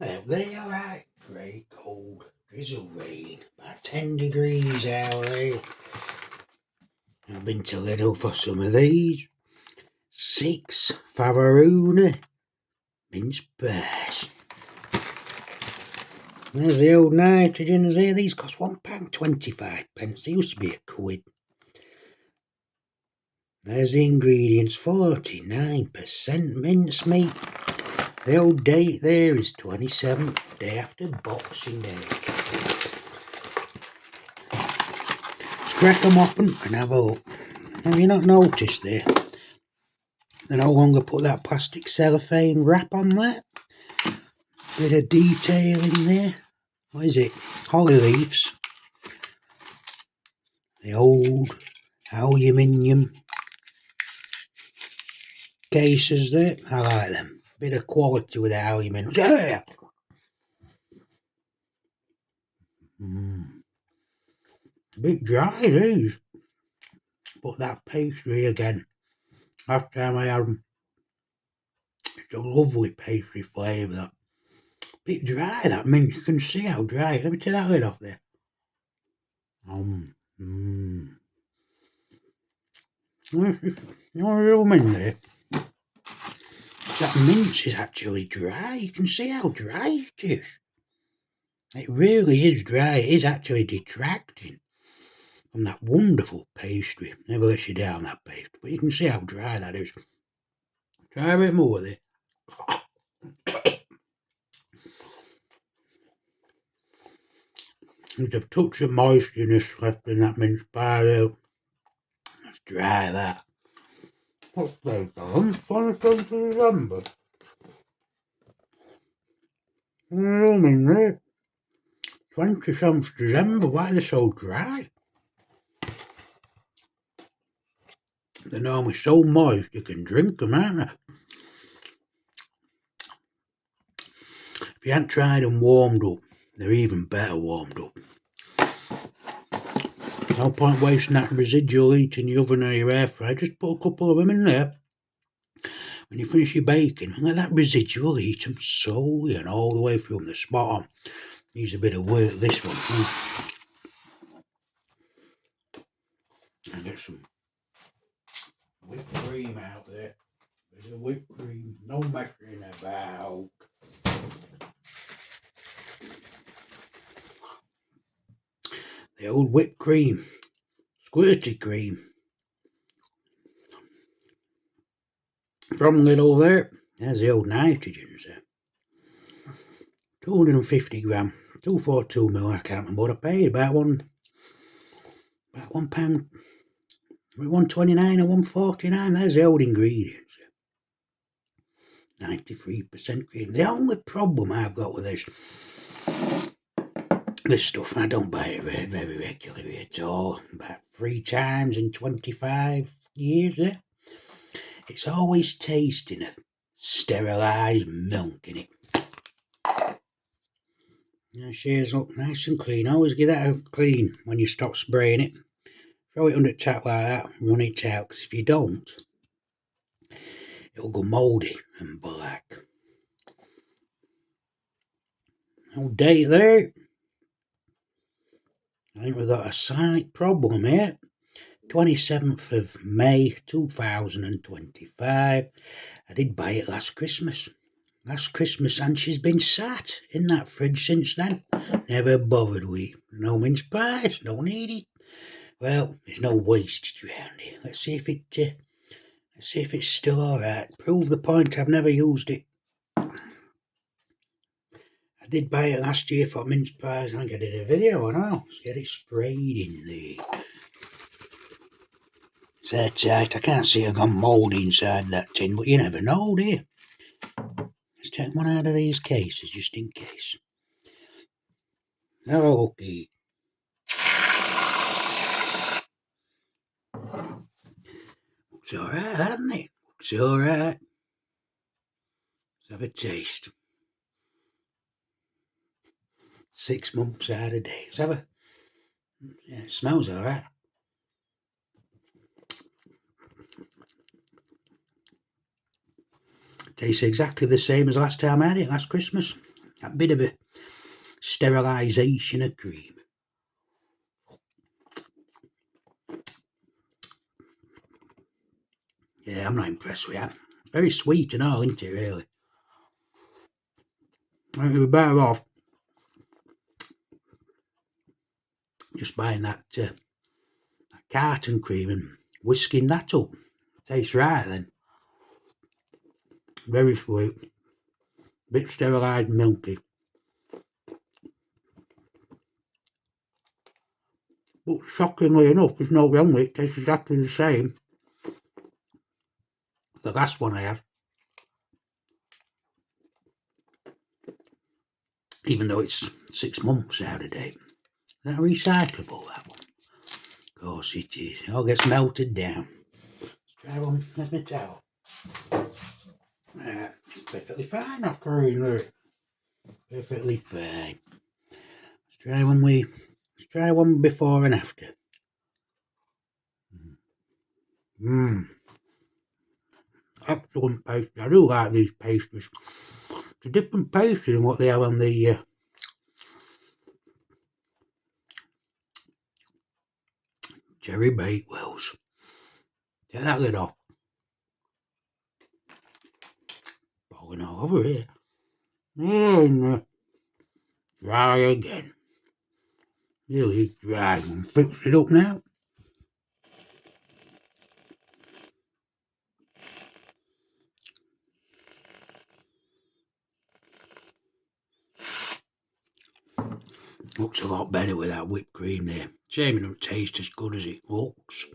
Well, they are right. Grey, cold, drizzle rain. About 10 degrees out there. I've been to Lidl for some of these. 6 Favorina mince pies. There's the old nitrogens here. These cost £1.25. They used to be £1. There's the ingredients. 49% mincemeat. The old date there is 27th day after Boxing Day. Let's crack them open and have a look. Have you not noticed there? They no longer put that plastic cellophane wrap on there. Bit of detail in there. What is it? Holly leaves. The old aluminium cases there. I like them. Bit of quality with the aluminium. Yeah. A bit dry these. But that pastry again. Last time I had them, it's a lovely pastry flavour. That bit dry, that mince. You can see how dry. Let me take that lid off there. You want a little mint there? That mince is actually dry. You can see how dry it is. It really is dry. It is actually detracting from that wonderful pastry. Never lets you down, that pastry. But you can see how dry that is. Try a bit more there. There's a touch of moisture left in that mince pie there. Let's dry that. What's that, Don? 27th of December. I'm in there. 27th of December. Why are they so dry? They're normally so moist you can drink them, aren't they? If you hadn't tried them warmed up, they're even better warmed up. No point wasting that residual heat in the oven or your air fryer. Just put a couple of them in there. When you finish your baking, let that residual heat them slowly and all the way through them. They're spot on. Needs a bit of work, this one. And get some whipped cream out there. Bit of whipped cream. No messing about. The old whipped cream. Squirty cream. From Lidl there. There's the old nitrogens there. 250 gram. 242ml, I can't remember what I paid. About £1. £1.29 or £1.49. There's the old ingredients. 93% cream. The only problem I've got with this stuff, and I don't buy it very regularly at all, about 3 times in 25 years there, it's always tasting of sterilised milk in it. Now, shears up nice and clean. Always give that a clean when you stop spraying it. Throw it under the tap like that, run it out, because if you don't, it'll go mouldy and black. No date there. I think we've got a slight problem here. 27th of May 2025. I did buy it last Christmas. And she's been sat in that fridge since then. Never bothered with it. No mince pies, don't need it. Well, there's no wastage around here. Let's see if it's still alright. Prove the point, I've never used it. I did buy it last year for mince pies. I think I did a video on how. Let's get it sprayed in there. It's airtight. I can't see it gone mouldy inside that tin, but you never know, do you? Let's take one out of these cases just in case. Have a looky. Looks alright, hasn't it? Looks alright. Let's have a taste. 6 months out of date. Let's have a... Yeah, it smells alright. Tastes exactly the same as last time I had it, last Christmas. A bit of a sterilisation of cream. Yeah, I'm not impressed with that. Very sweet and all, isn't it, really? I think we'd be better off just buying that carton cream and whisking that up. Tastes right then. Very sweet. Bit sterilised, milky. But shockingly enough, there's no wrong with it. It tastes exactly the same. The last one I had. Even though it's 6 months out of date. Is that recyclable, that one? Of course it is. It all gets melted down. Let's try one. There's my towel. Perfectly fine after reading it. Perfectly fine. Let's try one before and after. Excellent pastry. I do like these pastries. It's a different pastry than what they have on the Cherry Bakewells. Take that lid off. Falling all over here. And dry again. Really dry. And fix it up now. Looks a lot better with that whipped cream there. Shame it don't taste as good as it looks.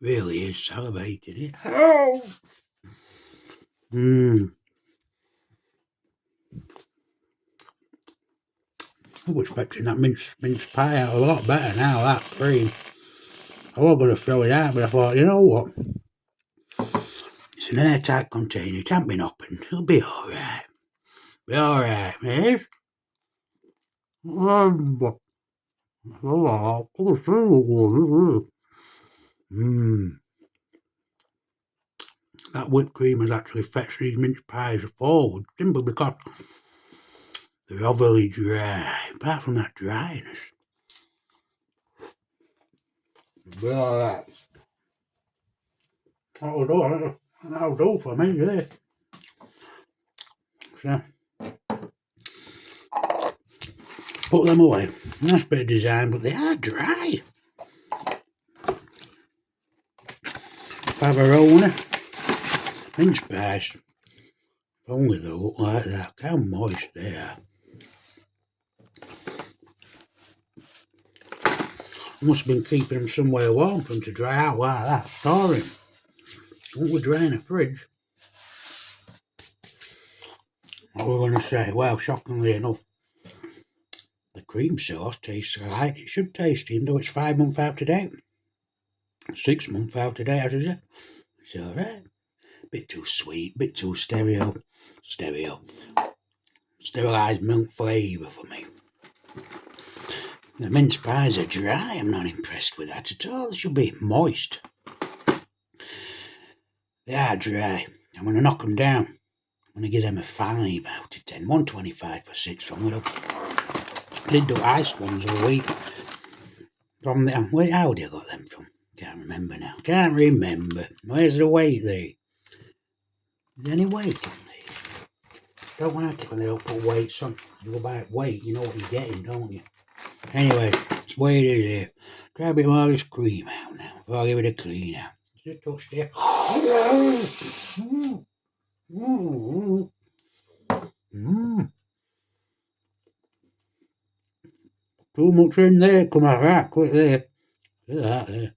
Really is salivating it. Oh! I was expecting that mince pie out a lot better now, that cream. I was going to throw it out, but I thought, you know what? It's in an airtight container, it can't be opened. It'll be alright. Be alright, miss. That whipped cream has actually fetched these mince pies forward, simply because they're overly dry. Apart from that dryness. Be alright. That'll do for me, yeah. So, put them away. Nice bit of design, but they are dry. Favorina mince pies. If only they look like that. How moist they are. I must have been keeping them somewhere warm for them to dry out like that. Storing. Won't we dry in the fridge? What we're going to say? Well, shockingly enough, the cream sauce tastes like it should taste, even though it's 5 months out to date. 6 months out to date, I should say. It's alright. Bit too sweet, bit too sterile. Sterilised milk flavour for me. The mince pies are dry. I'm not impressed with that at all. They should be moist. They are dry. I'm going to knock them down. I'm going to give them a 5 out of 10. 125 for 6 from Lidl. Lidl iced ones all week. From the, how did I got them from? Can't remember now. Can't remember. Where's the weight there? Is there any weight on these? Don't like it when they don't put weights on. You go by weight, you know what you're getting, don't you? Anyway, that's the way it is here. Try a bit more of this cream out now. Before I give it a clean out. Just a touch there. Too much in there. Come out right quick there. Look at that there.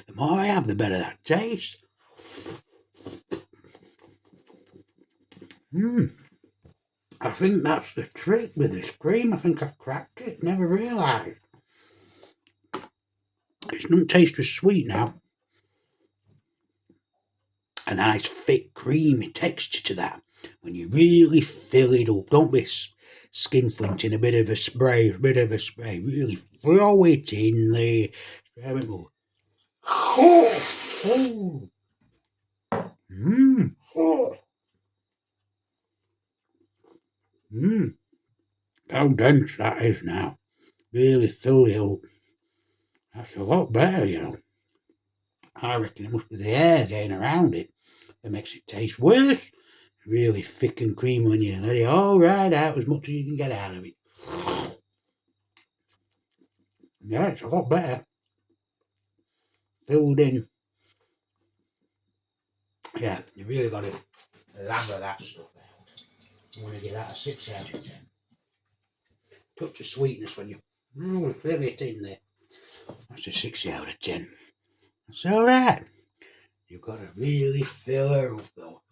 The more I have, the better that tastes. I think that's the trick with this cream. I think I've cracked it. Never realised. It doesn't taste as sweet now. A nice thick creamy texture to that. When you really fill it up. Don't be skinflinting. A bit of a spray. Really throw it in there. Try a bit more. Mmm. Mmm. How dense that is now. Really fill you up. That's a lot better, you know. I reckon it must be the air getting around it that makes it taste worse. Really thick and creamy when you let it all ride out as much as you can get out of it. Yeah, it's a lot better. Filled in. Yeah, you really got to lather that stuff out. You want to get that a 6 out of 10. Touch of sweetness when you fill it in there. That's a 6 out of 10. That's alright. You've got to really fill her up though.